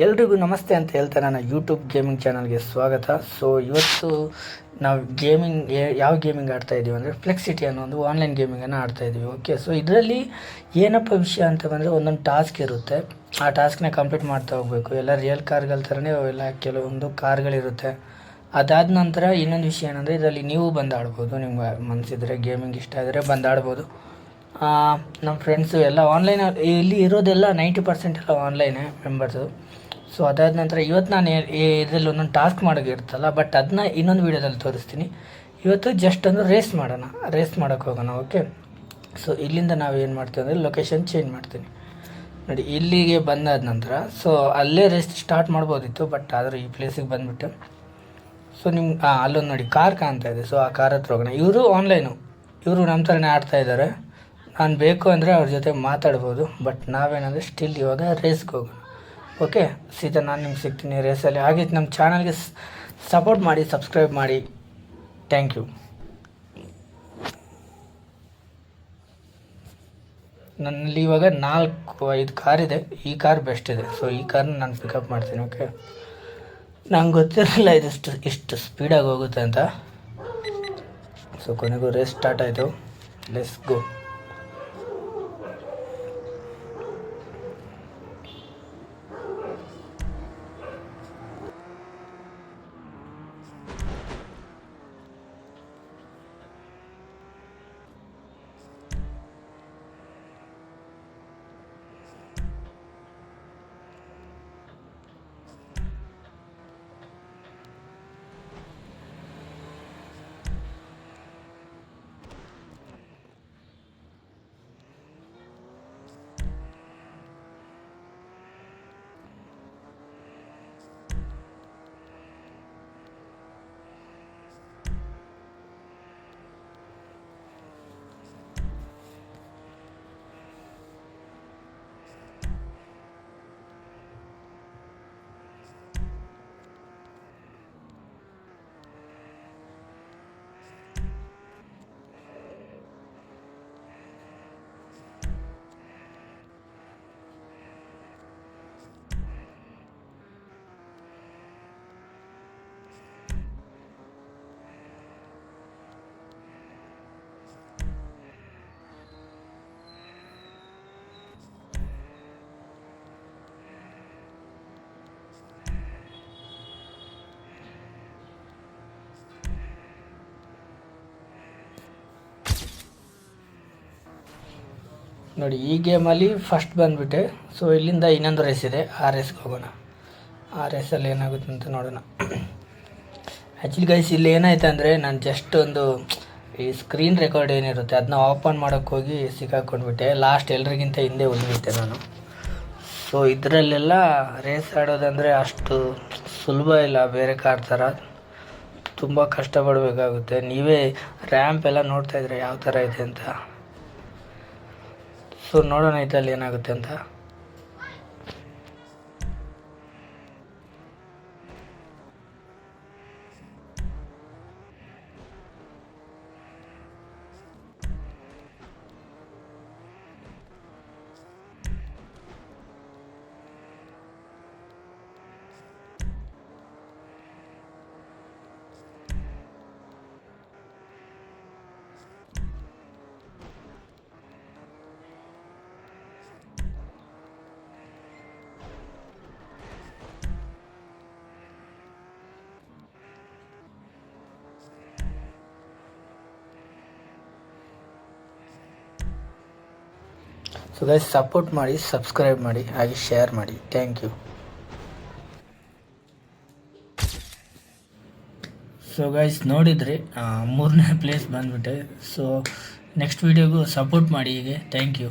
ಎಲ್ರಿಗೂ ನಮಸ್ತೆ ಅಂತ ಹೇಳ್ತಾ ನನ್ನ ಯೂಟ್ಯೂಬ್ ಗೇಮಿಂಗ್ ಚಾನಲ್ಗೆ ಸ್ವಾಗತ. ಸೊ ಇವತ್ತು ನಾವು ಯಾವ ಗೇಮಿಂಗ್ ಆಡ್ತಾಯಿದ್ದೀವಿ ಅಂದರೆ ಫ್ಲೆಕ್ಸ್ ಸಿಟಿ ಅನ್ನೋ ಒಂದು ಆನ್ಲೈನ್ ಗೇಮಿಂಗನ್ನು ಆಡ್ತಾಯಿದ್ದೀವಿ. ಓಕೆ, ಸೊ ಇದರಲ್ಲಿ ಏನಪ್ಪ ವಿಷಯ ಅಂತ ಬಂದರೆ ಒಂದೊಂದು ಟಾಸ್ಕ್ ಇರುತ್ತೆ. ಆ ಟಾಸ್ಕ್ನ ಕಂಪ್ಲೀಟ್ ಮಾಡ್ತಾ ಹೋಗಬೇಕು. ಎಲ್ಲ ರಿಯಲ್ ಕಾರ್ಗಳ ಥರನೇ ಎಲ್ಲ ಕೆಲವೊಂದು ಕಾರ್ಗಳಿರುತ್ತೆ. ಅದಾದ ನಂತರ ಇನ್ನೊಂದು ವಿಷಯ ಏನಂದರೆ ಇದರಲ್ಲಿ ನೀವು ಬಂದು ಆಡ್ಬೋದು. ನಿಮ್ಗೆ ಮನಸ್ಸಿದ್ರೆ ಗೇಮಿಂಗ್ ಇಷ್ಟ ಆದರೆ ಬಂದು ಆಡ್ಬೋದು. ನಮ್ಮ ಫ್ರೆಂಡ್ಸು ಎಲ್ಲ ಆನ್ಲೈನ್, ಇಲ್ಲಿ ಇರೋದೆಲ್ಲ 90% ಎಲ್ಲ ಆನ್ಲೈನೇ ಮೆಂಬರ್ಸು. ಸೊ ಅದಾದ ನಂತರ ಇವತ್ತು ನಾನು ಇದರಲ್ಲಿ ಒಂದೊಂದು ಟಾಸ್ಕ್ ಮಾಡೋಕ್ಕಿರುತ್ತಲ್ಲ, ಬಟ್ ಅದನ್ನ ಇನ್ನೊಂದು ವೀಡಿಯೋದಲ್ಲಿ ತೋರಿಸ್ತೀನಿ. ಇವತ್ತು ಜಸ್ಟ್ ಒಂದು ರೇಸ್ ಮಾಡೋಕ್ಕೆ ಹೋಗೋಣ. ಓಕೆ, ಸೊ ಇಲ್ಲಿಂದ ನಾವು ಏನು ಮಾಡ್ತೀವಿ ಅಂದರೆ ಲೊಕೇಶನ್ ಚೇಂಜ್ ಮಾಡ್ತೀನಿ. ನೋಡಿ, ಇಲ್ಲಿಗೆ ಬಂದಾದ ನಂತರ ಸೊ ಅಲ್ಲೇ ರೇಸ್ ಸ್ಟಾರ್ಟ್ ಮಾಡ್ಬೋದಿತ್ತು, ಬಟ್ ಆದರೂ ಈ ಪ್ಲೇಸಿಗೆ ಬಂದುಬಿಟ್ಟು ಸೊ ನಿಮ್ಗೆ ಅಲ್ಲೊಂದು ನೋಡಿ ಕಾರ್ ಕಾಣ್ತಾ ಇದೆ. ಸೊ ಆ ಕಾರ್ ಹತ್ರ ಹೋಗೋಣ. ಇವರು ಆನ್ಲೈನು, ಇವರು ನಮ್ಮ ಥರನೇ ಆಡ್ತಾಯಿದ್ದಾರೆ. ನಾನು ಬೇಕು ಅಂದರೆ ಅವ್ರ ಜೊತೆ ಮಾತಾಡ್ಬೋದು, ಬಟ್ ನಾವೇನಂದರೆ ಸ್ಟಿಲ್ ಇವಾಗ ರೇಸ್ಗೆ ಹೋಗೋಣ. ಓಕೆ, ಸೀದಾ ನಾನು ನಿಮ್ಗೆ ಸಿಗ್ತೀನಿ ರೇಸಲ್ಲಿ. ಹಾಗೆ ನಮ್ಮ ಚಾನಲ್ಗೆ ಸಪೋರ್ಟ್ ಮಾಡಿ, ಸಬ್ಸ್ಕ್ರೈಬ್ ಮಾಡಿ. Thank you. ನನ್ನಲ್ಲಿ ಇವಾಗ 4-5 ಕಾರ್ ಇದೆ. ಈ ಕಾರ್ ಬೆಸ್ಟ್ ಇದೆ. ಸೊ ಈ ಕಾರ್ನ ನಾನು ಪಿಕಪ್ ಮಾಡ್ತೀನಿ. ಓಕೆ, ನಂಗೆ ಗೊತ್ತಿರಲಿಲ್ಲ ಇಷ್ಟು ಸ್ಪೀಡಾಗಿ ಹೋಗುತ್ತೆ ಅಂತ. ಸೊ ಕೊನೆಗೂ ರೇಸ್ ಸ್ಟಾರ್ಟ್ ಆಯಿತು. Let's go. ನೋಡಿ, ಈ ಗೇಮಲ್ಲಿ ಫಸ್ಟ್ ಬಂದುಬಿಟ್ಟೆ. ಸೊ ಇಲ್ಲಿಂದ ಇನ್ನೊಂದು ರೇಸ್ ಇದೆ, ಆ ರೇಸ್ಗೆ ಹೋಗೋಣ. ಆ ರೇಸಲ್ಲಿ ಏನಾಗುತ್ತೆ ಅಂತ ನೋಡೋಣ. ಆ್ಯಕ್ಚುಲಿ ಗೈಸ್, ಇಲ್ಲಿ ಏನಾಯ್ತು ಅಂದರೆ ನಾನು ಜಸ್ಟ್ ಒಂದು ಈ ಸ್ಕ್ರೀನ್ ರೆಕಾರ್ಡ್ ಏನಿರುತ್ತೆ ಅದನ್ನ ಓಪನ್ ಮಾಡೋಕ್ಕೆ ಹೋಗಿ ಸಿಕ್ಕಾಕೊಂಡ್ಬಿಟ್ಟೆ. ಲಾಸ್ಟ್ ಎಲ್ರಿಗಿಂತ ಹಿಂದೆ ಉಳಿದ್ಬಿಟ್ಟೆ ನಾನು. ಸೊ ಇದರಲ್ಲೆಲ್ಲ ರೇಸ್ ಆಡೋದಂದರೆ ಅಷ್ಟು ಸುಲಭ ಇಲ್ಲ. ಬೇರೆ ಕಾರ್ ಥರ ತುಂಬ ಕಷ್ಟಪಡಬೇಕಾಗುತ್ತೆ. ನೀವೇ ರ್ಯಾಂಪ್ ಎಲ್ಲ ನೋಡ್ತಾಯಿದ್ರೆ ಯಾವ ಥರ ಇದೆ ಅಂತ. ಸೊ ನೋಡೋಣ ಇದರಲ್ಲಿ ಏನಾಗುತ್ತೆ ಅಂತ. ಸೊ ಗೈಸ್, ಸಪೋರ್ಟ್ ಮಾಡಿ, ಸಬ್ಸ್ಕ್ರೈಬ್ ಮಾಡಿ, ಹಾಗೆ ಶೇರ್ ಮಾಡಿ. Thank you. ಸೊ ಗೈಸ್, ನೋಡಿದ್ರಿ 3ನೇ ಪ್ಲೇಸ್ ಬಂದುಬಿಟ್ಟೆ. ಸೊ ನೆಕ್ಸ್ಟ್ ವೀಡಿಯೋಗೂ ಸಪೋರ್ಟ್ ಮಾಡಿ ಹೀಗೆ. Thank you.